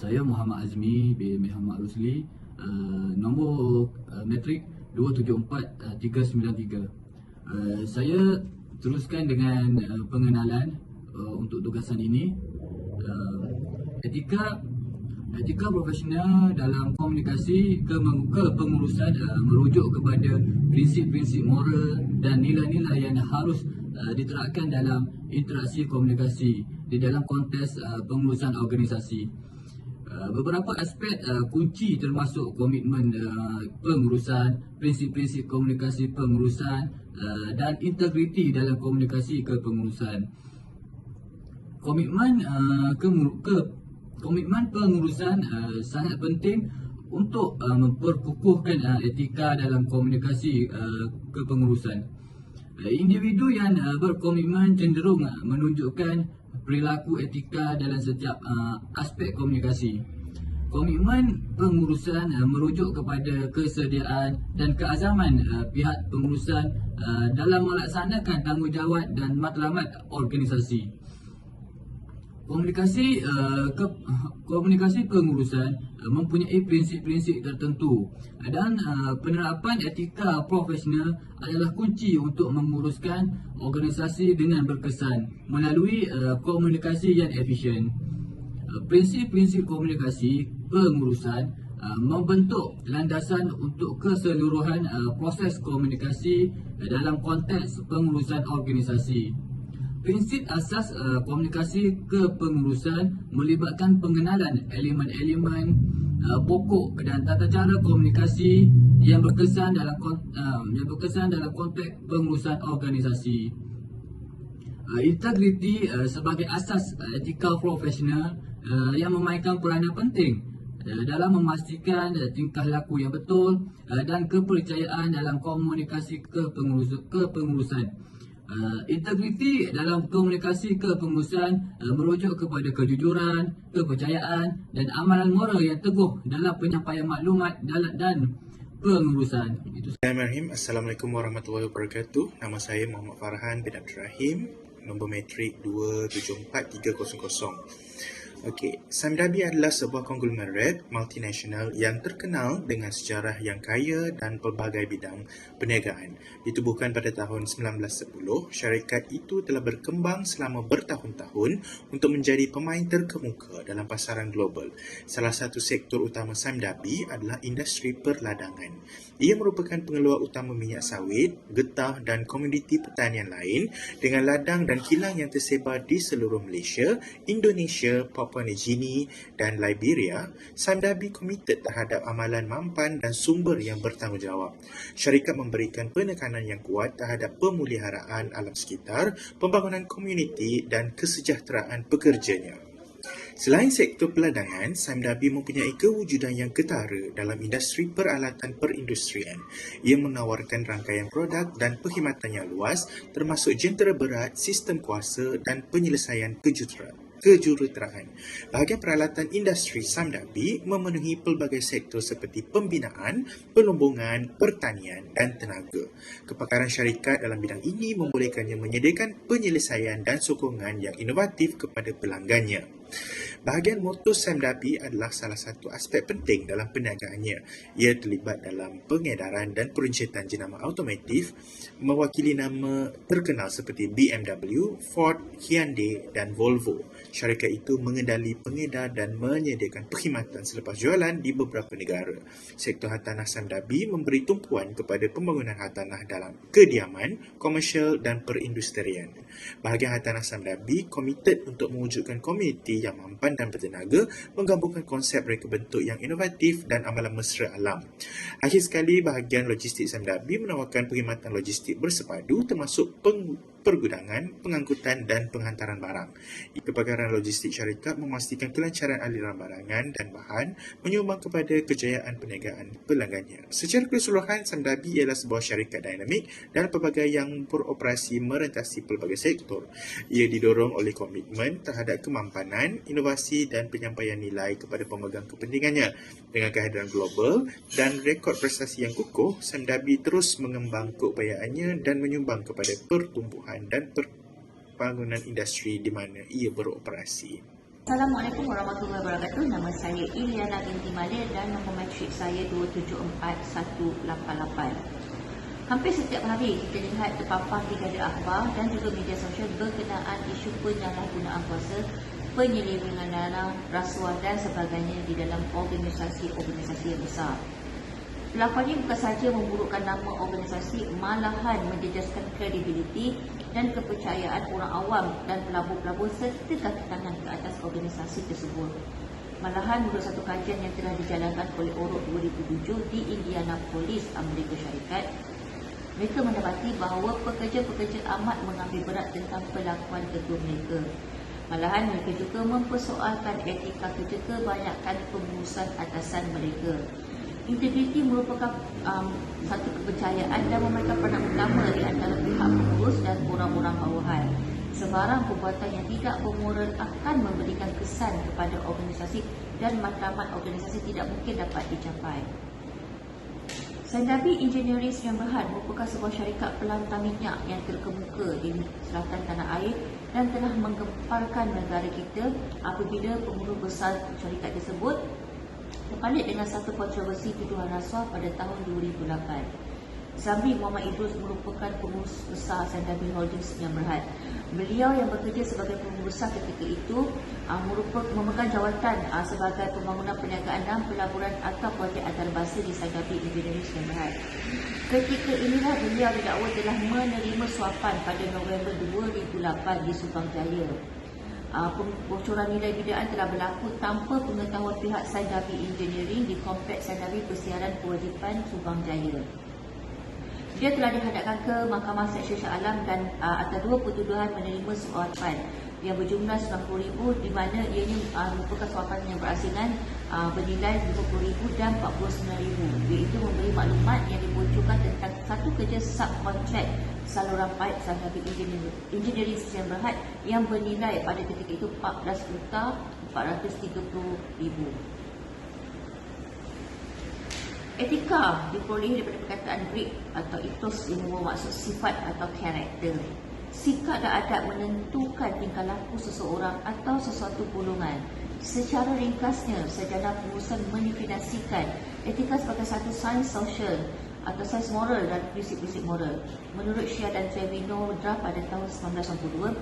Saya Muhammad Azmi bin Muhammad Rusli, nombor matrik 274393. Saya teruskan dengan pengenalan untuk tugasan ini. Etika profesional dalam komunikasi kepengurusan merujuk kepada prinsip-prinsip moral dan nilai-nilai yang harus diterapkan dalam interaksi komunikasi di dalam konteks pengurusan organisasi. Beberapa aspek kunci termasuk komitmen pengurusan, prinsip-prinsip komunikasi pengurusan dan integriti dalam komunikasi kepengurusan. Komitmen pengurusan sangat penting untuk memperkukuhkan etika dalam komunikasi kepengurusan. Individu yang berkomitmen cenderung menunjukkan perilaku etika dalam setiap aspek komunikasi. Komitmen pengurusan merujuk kepada kesediaan dan keazaman pihak pengurusan dalam melaksanakan tanggungjawab dan matlamat organisasi. Komunikasi pengurusan mempunyai prinsip-prinsip tertentu dan penerapan etika profesional adalah kunci untuk menguruskan organisasi dengan berkesan melalui komunikasi yang efisien. Prinsip-prinsip komunikasi pengurusan membentuk landasan untuk keseluruhan proses komunikasi dalam konteks pengurusan organisasi. Prinsip asas komunikasi kepengurusan melibatkan pengenalan elemen-elemen pokok dan tata cara komunikasi yang berkesan dalam konteks pengurusan organisasi. Integriti sebagai asas etika profesional yang memainkan peranan penting dalam memastikan tingkah laku yang betul dan kepercayaan dalam komunikasi kepengurusan. Integriti dalam komunikasi kepengurusan merujuk kepada kejujuran, kepercayaan dan amalan moral yang teguh dalam penyampaian maklumat dan pengurusan. Bismillahirrahmanirrahim. Assalamualaikum warahmatullahi wabarakatuh. Nama saya Muhammad Farhan bin Abdul Rahim, nombor matrik 274300. Okey, Samdabi adalah sebuah konglomerat multinasional yang terkenal dengan sejarah yang kaya dan pelbagai bidang perniagaan. Ditubuhkan pada tahun 1910, syarikat itu telah berkembang selama bertahun-tahun untuk menjadi pemain terkemuka dalam pasaran global. Salah satu sektor utama Samdabi adalah industri perladangan. Ia merupakan pengeluar utama minyak sawit, getah dan komoditi pertanian lain dengan ladang dan kilang yang tersebar di seluruh Malaysia, Indonesia, Papua New Guinea dan Liberia. Samdabi komited terhadap amalan mampan dan sumber yang bertanggungjawab. Syarikat memberikan penekanan yang kuat terhadap pemeliharaan alam sekitar, pembangunan komuniti dan kesejahteraan pekerjanya. Selain sektor peladangan, Samdabi mempunyai kewujudan yang ketara dalam industri peralatan perindustrian. Ia menawarkan rangkaian produk dan perkhidmatan yang luas termasuk jentera berat, sistem kuasa dan penyelesaian kejuruteraan. Bahagian peralatan industri Samdabi memenuhi pelbagai sektor seperti pembinaan, pelombongan, pertanian dan tenaga. Kepakaran syarikat dalam bidang ini membolehkannya menyediakan penyelesaian dan sokongan yang inovatif kepada pelanggannya. Bahagian motor Samdabi adalah salah satu aspek penting dalam perniagaannya. Ia terlibat dalam pengedaran dan peruncitan jenama automotif, mewakili nama terkenal seperti BMW, Ford, Hyundai dan Volvo. Syarikat itu mengendali pengedar dan menyediakan perkhidmatan selepas jualan di beberapa negara. Sektor hartanah Samdabi memberi tumpuan kepada pembangunan hartanah dalam kediaman, komersial dan perindustrian. Bahagian hartanah Samdabi komited untuk mewujudkan komuniti yang mampan dan bertenaga, menggabungkan konsep reka bentuk yang inovatif dan amalan mesra alam. Akhir sekali, bahagian logistik Samdabi menawarkan perkhidmatan logistik bersepadu termasuk pergudangan, pengangkutan dan penghantaran barang. Kepakaran logistik syarikat memastikan kelancaran aliran barangan dan bahan, menyumbang kepada kejayaan perniagaan pelanggannya. Secara keseluruhan, Samdabi ialah sebuah syarikat dinamik dan pelbagai yang beroperasi merentasi pelbagai sektor. Ia didorong oleh komitmen terhadap kemampanan, inovasi dan penyampaian nilai kepada pemegang kepentingannya. Dengan kehadiran global dan rekod prestasi yang kukuh, Samdabi terus mengembang keupayaannya dan menyumbang kepada pertumbuhan dan pembangunan industri di mana ia beroperasi. Assalamualaikum warahmatullahi wabarakatuh. Nama saya Iliana binti Malil dan nombor matrik saya 274188. Hampir setiap hari kita lihat terpapar di gadah akhbar dan juga media sosial berkenaan isu penyalahgunaan kuasa, penyelewengan dana, rasuah dan sebagainya di dalam organisasi-organisasi yang besar. Pelakuan ini bukan sahaja memburukkan nama organisasi, malahan menjejaskan kredibiliti dan kepercayaan orang awam dan pelabur-pelabur serta kaki tangan ke atas organisasi tersebut. Malahan menurut satu kajian yang telah dijalankan oleh Orok 2007 di Indianapolis, Amerika Syarikat, mereka mendapati bahawa pekerja-pekerja amat mengambil berat tentang pelakuan ketua mereka. Malahan mereka juga mempersoalkan etika kerja kebanyakan pengurusan atasan mereka. Integriti merupakan satu kepercayaan dan memerlukan peranan utama di antara pihak pengurus dan orang-orang bawahan. Sebarang perbuatan yang tidak bermoral akan memberikan kesan kepada organisasi dan matlamat organisasi tidak mungkin dapat dicapai. Sandabi Engineering Sdn Bhd merupakan sebuah syarikat pelantar minyak yang terkemuka di selatan tanah air dan telah menggemparkan negara kita apabila pengurus besar syarikat tersebut terpalit dengan satu kontroversi tuduhan rasuah pada tahun 2008. Zamri Muhammad Idrus merupakan pengurus besar Sandabi Holdings Sdn Bhd. Beliau yang bekerja sebagai pengurus besar ketika itu memegang jawatan sebagai pembangunan perniagaan dan pelaburan atau projek antarabangsa di Sandabi Engineering Sdn Bhd. Ketika inilah beliau didakwa telah menerima suapan pada November 2008 di Subang Jaya. Pembocoran nilai bidaan telah berlaku tanpa pengetahuan pihak Sandabi Engineering di Kompleks Sandabi Persiaran Kewajipan Subang Jaya. Dia telah dihadapkan ke Mahkamah Seksyen Shah Alam dan atas dua pertuduhan menerima suapan yang berjumlah RM90,000 di mana ianya merupakan suapan yang berasingan bernilai RM50,000 dan RM49,000, iaitu memberi maklumat yang dibocorkan tentang satu kerja subkontrak saluran paip Sandabi Engineering Sdn Bhd yang bernilai pada ketika itu RM14,430,000. Etika diperolehi daripada perkataan Greek atau ethos yang bermaksud sifat atau karakter. Sikap dan adab menentukan tingkah laku seseorang atau sesuatu golongan. Secara ringkasnya, sarjana pengurusan mendefinisikan etika sebagai satu sains sosial atau sains moral dan prinsip-prinsip moral. Menurut Shia dan Trevino draft pada tahun 1992,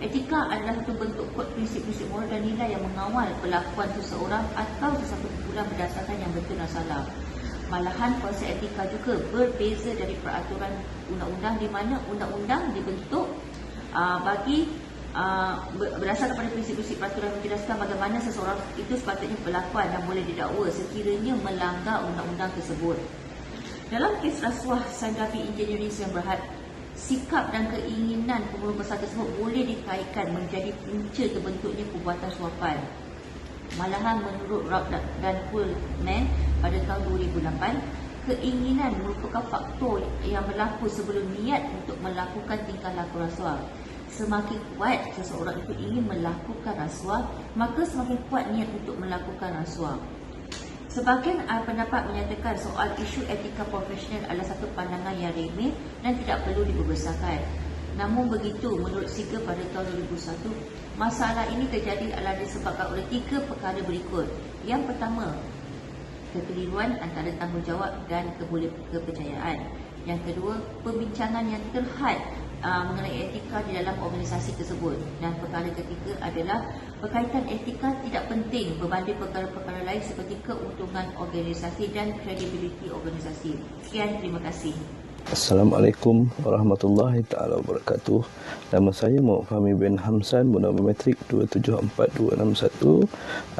etika adalah satu bentuk kod prinsip-prinsip moral dan nilai yang mengawal perlakuan seseorang atau sesuatu kumpulan berdasarkan yang betul dan salah. Malahan konsep etika juga berbeza dari peraturan undang-undang di mana undang-undang dibentuk berdasarkan pada prinsip-prinsip peraturan menjelaskan bagaimana seseorang itu sepatutnya berlakuan dan boleh didakwa sekiranya melanggar undang-undang tersebut. Dalam kes rasuah Sandabi Engineering Sdn Bhd, sikap dan keinginan pengurus besar tersebut boleh dikaitkan menjadi punca terbentuknya perbuatan suapan. Malahan menurut Rock dan Pullman pada tahun 2008, keinginan merupakan faktor yang berlaku sebelum niat untuk melakukan tingkah laku rasuah. Semakin kuat seseorang itu ingin melakukan rasuah, maka semakin kuat niat untuk melakukan rasuah. Sebahagian pendapat menyatakan soal isu etika profesional adalah satu pandangan yang remeh dan tidak perlu dibesarkan. Namun begitu, menurut SIGA pada tahun 2001, masalah ini terjadi adalah disebabkan oleh 3 perkara berikut. Yang pertama, kekeliruan antara tanggungjawab dan kepercayaan. Yang kedua, perbincangan yang terhad mengenai etika di dalam organisasi tersebut. Dan perkara ketiga adalah berkaitan etika tidak penting berbanding perkara-perkara lain seperti keuntungan organisasi dan kredibiliti organisasi. Sekian, terima kasih. Assalamualaikum warahmatullahi taala wabarakatuh. Nama saya Muhammad Fahmi bin Hamsan, bernama matrik 274261,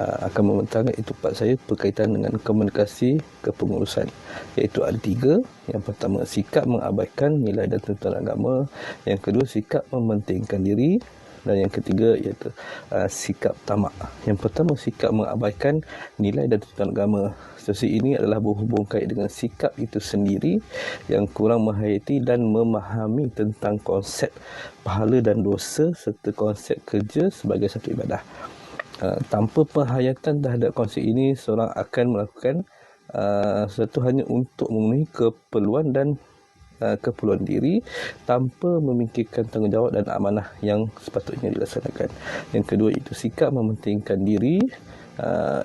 akan membentangkan itupat saya berkaitan dengan komunikasi kepengurusan, iaitu ada 3. Yang pertama, sikap mengabaikan nilai dan tuntutan agama. Yang kedua, sikap mementingkan diri. Dan yang ketiga iaitu sikap tamak. Yang pertama, sikap mengabaikan nilai dan tuntutan agama. Situasi ini adalah berhubung kait dengan sikap itu sendiri yang kurang menghayati dan memahami tentang konsep pahala dan dosa serta konsep kerja sebagai satu ibadah. Tanpa penghayatan terhadap konsep ini, seorang akan melakukan sesuatu hanya untuk memenuhi keperluan dan keperluan diri tanpa memikirkan tanggungjawab dan amanah yang sepatutnya dilaksanakan. Yang kedua itu sikap mementingkan diri,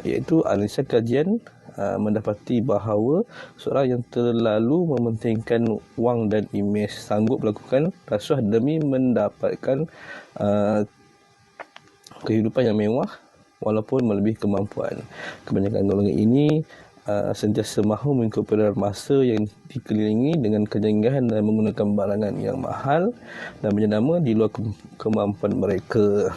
iaitu analisa kajian mendapati bahawa seorang yang terlalu mementingkan wang dan imej sanggup melakukan rasuah demi mendapatkan kehidupan yang mewah walaupun melebihi kemampuan. Kebanyakan golongan ini sentiasa mahu mengikuti masa yang dikelilingi dengan kejanggahan dan menggunakan barangan yang mahal dan jenama di luar kemampuan mereka.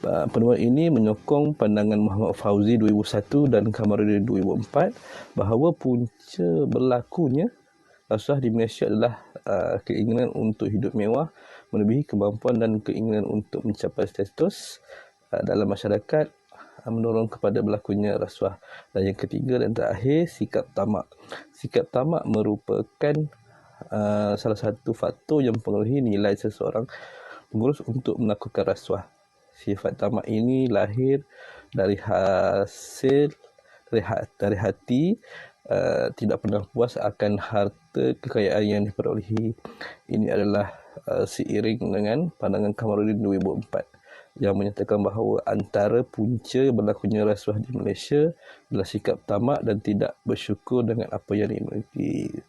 Penemuan ini menyokong pandangan Muhammad Fauzi 2001 dan Kamarudin 2004 bahawa punca berlakunya rasuah di Malaysia adalah keinginan untuk hidup mewah melebihi kemampuan dan keinginan untuk mencapai status dalam masyarakat mendorong kepada berlakunya rasuah. Dan yang ketiga dan terakhir, sikap tamak. Sikap tamak merupakan salah satu faktor yang mempengaruhi nilai seseorang pengurus untuk melakukan rasuah. Sifat tamak ini lahir dari dari hati tidak pernah puas akan harta kekayaan yang diperolehi. Ini adalah seiring dengan pandangan Kamarudin 2004 yang menyatakan bahawa antara punca berlakunya rasuah di Malaysia adalah sikap tamak dan tidak bersyukur dengan apa yang dimiliki.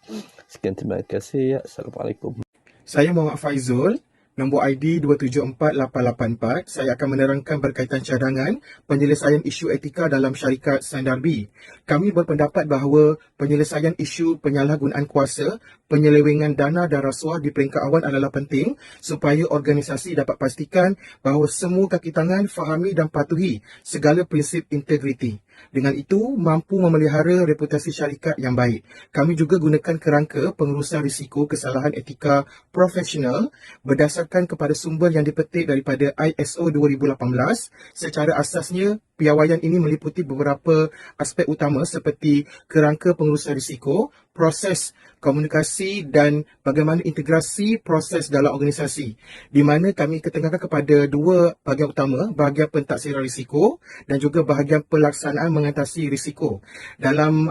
Sekian, terima kasih. Assalamualaikum. Saya Muhammad Faizul, nombor ID 274884. Saya akan menerangkan berkaitan cadangan penyelesaian isu etika dalam syarikat Sundarbi. Kami berpendapat bahawa penyelesaian isu penyalahgunaan kuasa, penyelewengan dana dan rasuah di peringkat awal adalah penting supaya organisasi dapat pastikan bahawa semua kaki tangan fahami dan patuhi segala prinsip integriti. Dengan itu, mampu memelihara reputasi syarikat yang baik. Kami juga gunakan kerangka pengurusan risiko kesalahan etika profesional berdasarkan kepada sumber yang dipetik daripada ISO 2018. Secara asasnya, piawaian ini meliputi beberapa aspek utama seperti kerangka pengurusan risiko, proses komunikasi dan bagaimana integrasi proses dalam organisasi, di mana kami ketengahkan kepada dua bahagian utama, bahagian pentaksiran risiko dan juga bahagian pelaksanaan mengatasi risiko. Dalam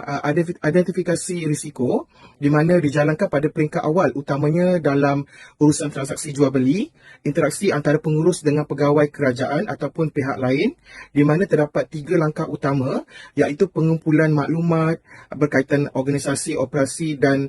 identifikasi risiko, di mana dijalankan pada peringkat awal, utamanya dalam urusan transaksi jual beli, interaksi antara pengurus dengan pegawai kerajaan ataupun pihak lain, di mana terdapat 3 langkah utama, iaitu pengumpulan maklumat berkaitan organisasi, operasi dan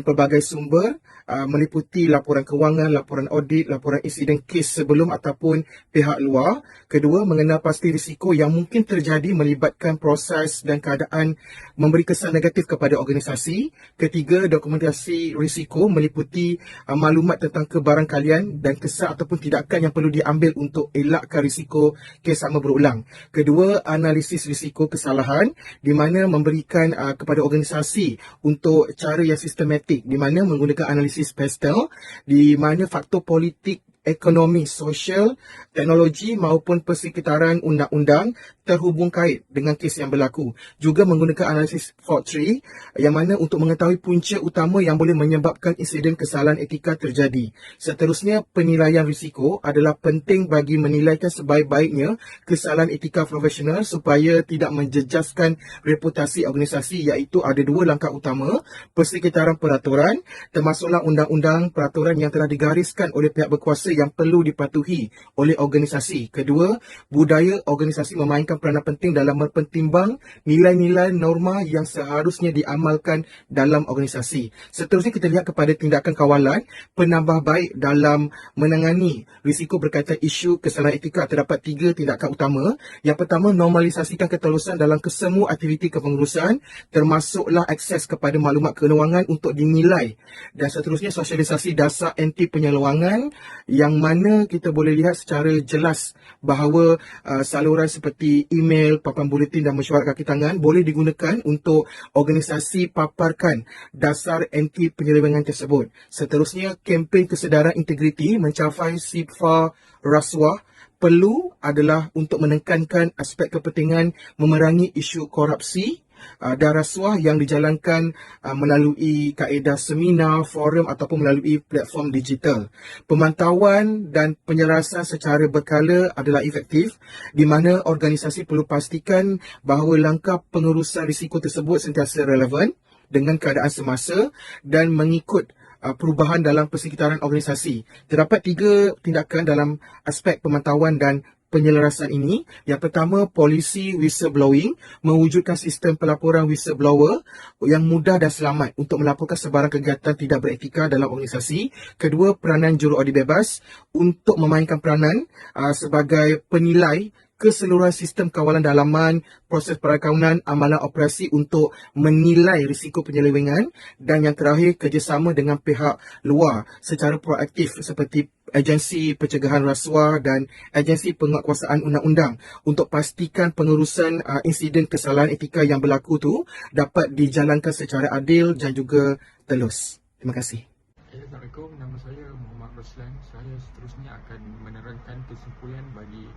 pelbagai sumber, meliputi laporan kewangan, laporan audit, laporan insiden kes sebelum ataupun pihak luar. Kedua, mengenal pasti risiko yang mungkin terjadi melibatkan proses dan keadaan memberi kesan negatif kepada organisasi. Ketiga, dokumentasi risiko meliputi maklumat tentang kebarangkalian dan kesan ataupun tindakan yang perlu diambil untuk elakkan risiko kes sama berulang. Kedua, analisis risiko kesalahan, di mana memberikan kepada organisasi untuk cara yang sistematik, di mana menggunakan analisis PESTEL, di mana faktor politik, ekonomi, sosial, teknologi maupun persekitaran undang-undang terhubung kait dengan kes yang berlaku. Juga menggunakan analisis fault tree yang mana untuk mengetahui punca utama yang boleh menyebabkan insiden kesalahan etika terjadi. Seterusnya, penilaian risiko adalah penting bagi menilaikan sebaik-baiknya kesalahan etika profesional supaya tidak menjejaskan reputasi organisasi, iaitu ada 2 langkah utama, persekitaran peraturan, termasuklah undang-undang peraturan yang telah digariskan oleh pihak berkuasa yang perlu dipatuhi oleh organisasi. Kedua, budaya organisasi memainkan peranan penting dalam mempertimbang nilai-nilai norma yang seharusnya diamalkan dalam organisasi. Seterusnya, kita lihat kepada tindakan kawalan penambah baik dalam menangani risiko berkaitan isu kesalahan etika. Terdapat 3 tindakan utama. Yang pertama, normalisasikan ketelusan dalam kesemua aktiviti kepengurusan, termasuklah akses kepada maklumat keuangan untuk dinilai. Dan seterusnya, sosialisasi dasar anti penyeluangan, yang mana kita boleh lihat secara jelas bahawa saluran seperti email, papan buletin dan mesyuarat kaki tangan boleh digunakan untuk organisasi paparkan dasar anti penyelewengan tersebut. Seterusnya, kempen kesedaran integriti mencapai sifar rasuah perlu adalah untuk menekankan aspek kepentingan memerangi isu korupsi dan rasuah yang dijalankan melalui kaedah seminar, forum ataupun melalui platform digital. Pemantauan dan penyelarasan secara berkala adalah efektif, di mana organisasi perlu pastikan bahawa langkah pengurusan risiko tersebut sentiasa relevan dengan keadaan semasa dan mengikut perubahan dalam persekitaran organisasi. Terdapat 3 tindakan dalam aspek pemantauan dan penyelarasan ini. Yang pertama, polisi whistleblowing, mewujudkan sistem pelaporan whistleblower yang mudah dan selamat untuk melaporkan sebarang kegiatan tidak beretika dalam organisasi. Kedua, peranan juru audit bebas untuk memainkan peranan sebagai penilai keseluruhan sistem kawalan dalaman, proses perakaunan, amalan operasi untuk menilai risiko penyelewengan. Dan yang terakhir, kerjasama dengan pihak luar secara proaktif seperti agensi pencegahan rasuah dan agensi penguatkuasaan undang-undang untuk pastikan pengurusan insiden kesalahan etika yang berlaku tu dapat dijalankan secara adil dan juga telus. Terima kasih. Assalamualaikum, nama saya Muhammad Roslan. Saya seterusnya akan menerangkan kesimpulan bagi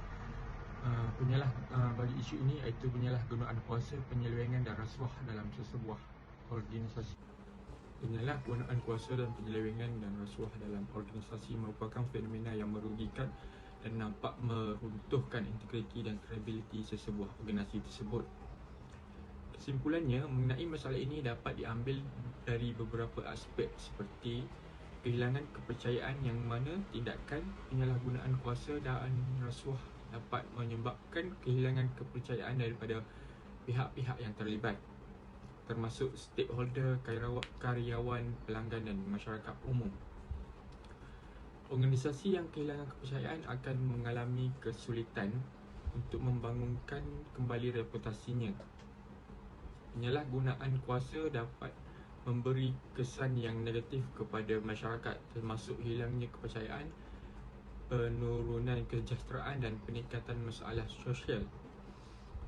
bagi isu ini, iaitu penyalahgunaan kuasa, penyelewengan dan rasuah dalam sesebuah organisasi. Penyalahgunaan kuasa dan penyelewengan dan rasuah dalam organisasi merupakan fenomena yang merugikan dan nampak meruntuhkan integriti dan kredibiliti sesebuah organisasi tersebut. Kesimpulannya, mengenai masalah ini dapat diambil dari beberapa aspek seperti kehilangan kepercayaan, yang mana tindakan penyalahgunaan kuasa dan rasuah dapat menyebabkan kehilangan kepercayaan daripada pihak-pihak yang terlibat, termasuk stakeholder, karyawan, pelanggan dan masyarakat umum. Organisasi yang kehilangan kepercayaan akan mengalami kesulitan untuk membangunkan kembali reputasinya. Penyalahgunaan kuasa dapat memberi kesan yang negatif kepada masyarakat, termasuk hilangnya kepercayaan, penurunan kesejahteraan dan peningkatan masalah sosial.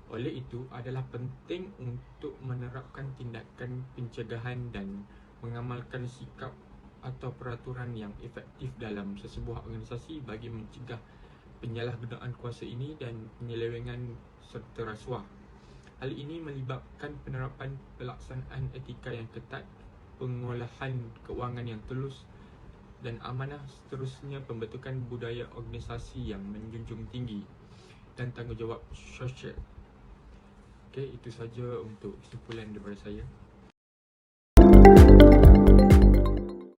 Oleh itu, adalah penting untuk menerapkan tindakan pencegahan dan mengamalkan sikap atau peraturan yang efektif dalam sesebuah organisasi bagi mencegah penyalahgunaan kuasa ini dan penyelewengan serta rasuah. Hal ini melibatkan penerapan pelaksanaan etika yang ketat, pengolahan keuangan yang telus dan amanah, seterusnya pembentukan budaya organisasi yang menjunjung tinggi dan tanggungjawab sosial. Okey, itu saja untuk kesimpulan daripada saya.